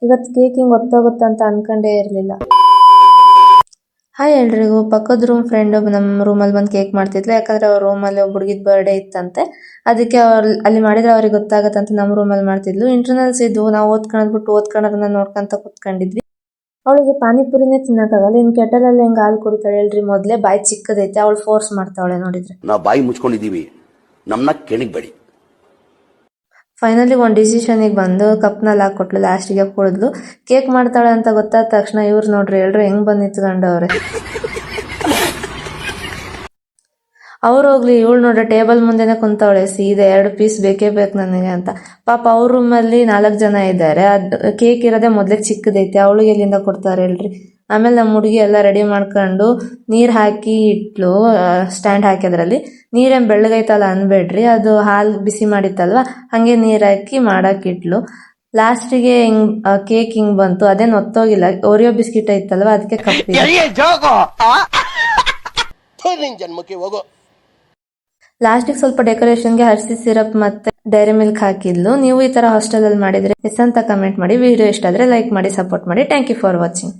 ಇವತ್ತು ಕೇಕ್ ಹಿಂಗೆ ಒತ್ತೋಗುತ್ತೆ ಅಂತ ಅನ್ಕೊಂಡೇ ಇರಲಿಲ್ಲ. ಹಾಯ್ ಎಲ್ರಿಗೂ. ಪಕ್ಕದ ರೂಮ್ ಫ್ರೆಂಡ್ ನಮ್ಮ ರೂಮಲ್ಲಿ ಬಂದು ಕೇಕ್ ಮಾಡ್ತಿದ್ಲು. ಯಾಕಂದ್ರೆ ಅವ್ರ ರೂಮಲ್ಲಿ ಒಬ್ಬ ಹುಡುಗಿದ ಬರ್ಡೇ ಇತ್ತಂತೆ. ಅದಕ್ಕೆ ಅಲ್ಲಿ ಮಾಡಿದ್ರೆ ಅವ್ರಿಗೆ ಗೊತ್ತಾಗತ್ತಂತ ನಮ್ಮ ರೂಮಲ್ಲಿ ಮಾಡ್ತಿದ್ಲು. ಇಂಟರ್ನಲ್ಸ್ ಇದ್ವು, ನಾವು ಓದ್ಕೊಳ್ಳೋದನ್ನ ನೋಡ್ಕೊಂತ ಕುತ್ಕೊಂಡಿದ್ವಿ. ಅವಳಿಗೆ ಪಾನಿಪುರಿನೇ ತಿನ್ನಕ್ಕಾಗಲ್ಲ, ಇನ್ನು ಕೆಟಲಲ್ಲಿ ಹೆಂಗೆ ಹಾಲು ಕುಡಿತಾಳೆ ಹೇಳ್ರಿ. ಮೊದಲೇ ಬಾಯಿ ಚಿಕ್ಕದೈತೆ, ಅವಳು ಫೋರ್ಸ್ ಮಾಡ್ತಾವಳೆ ನೋಡಿದ್ರೆ. ನಾವು ಬಾಯಿ ಮುಚ್ಕೊಂಡಿದೀವಿ, ನಮ್ಮನ್ನ ಕೆಣಕ್ಬೇಡಿ. ಫೈನಲಿ ಒಂದು ಡಿಸಿಷನಿಗೆ ಬಂದು ಕಪ್ನಲ್ಲಿ ಹಾಕೊಟ್ಲು. ಲಾಸ್ಟಿಗೆ ಕುಡಿದ್ಲು. ಕೇಕ್ ಮಾಡ್ತಾಳೆ ಅಂತ ಗೊತ್ತಾದ ತಕ್ಷಣ ಇವ್ರು ನೋಡ್ರಿ ಎಲ್ರು ಹೆಂಗ್ ಬಂದು ನಿಂತ್ಕೊಂಡವ್ರೆ. ಅವ್ರು ಹೋಗ್ಲಿ, ಇವಳು ನೋಡ್ರಿ ಟೇಬಲ್ ಮುಂದೆನೆ ಕುಂತವಳೆ ಸೀದಾ 2 ಪೀಸ್ ಬೇಕೇ ಬೇಕು ನನಗೆ ಅಂತ. ಪಾಪ ಅವ್ರ ರೂಮಲ್ಲಿ 4 ಜನ ಇದ್ದಾರೆ. ಕೇಕ್ ಇರೋದೇ ಮೊದ್ಲೇ ಚಿಕ್ಕದೈತೆ, ಅವಳಿಗೆ ಎಲ್ಲಿಂದ ಕೊಡ್ತಾರೆ ಹೇಳ್ರಿ. ಆಮೇಲೆ ನಮ್ಮ ಹುಡುಗಿ ಎಲ್ಲ ರೆಡಿ ಮಾಡ್ಕೊಂಡು ನೀರ್ ಹಾಕಿ ಇಟ್ಲು. ಸ್ಟ್ಯಾಂಡ್ ಹಾಕಿದ್ರಲ್ಲಿ ನೀರೇನ್ ಬೆಳ್ಳಗೈತಲ್ಲ ಅನ್ಬೇಡ್ರಿ, ಅದು ಹಾಲು ಬಿಸಿ ಮಾಡಿತ್ತಲ್ವಾ, ಹಂಗೆ ನೀರ್ ಹಾಕಿ ಮಾಡಕ್ ಇಟ್ಲು. ಲಾಸ್ಟಿಗೆ ಕೇಕ್ ಹಿಂಗ್ ಬಂತು. ಅದೇನ್ ಒತ್ತೋಗಿಲ್ಲ, ಓರಿಯೋ ಬಿಸ್ಕಿಟ್ ಐತಲ್ವಾ ಅದಕ್ಕೆ ಕಪ್ಪಿ. ಲಾಸ್ಟಿಗೆ ಸ್ವಲ್ಪ ಡೆಕೋರೇಷನ್ಗೆ ಹರ್ಸಿ ಸಿರಪ್ ಮತ್ತೆ ಡೈರಿ ಮಿಲ್ಕ್ ಹಾಕಿದ್ಲು. ನೀವು ಈ ತರ ಹಾಸ್ಟೆಲ್ ಅಲ್ಲಿ ಮಾಡಿದ್ರೆ ಎಸ್ ಅಂತ ಕಮೆಂಟ್ ಮಾಡಿ. ವಿಡಿಯೋ ಇಷ್ಟ ಆದ್ರೆ ಲೈಕ್ ಮಾಡಿ, ಸಪೋರ್ಟ್ ಮಾಡಿ. Thank you for watching.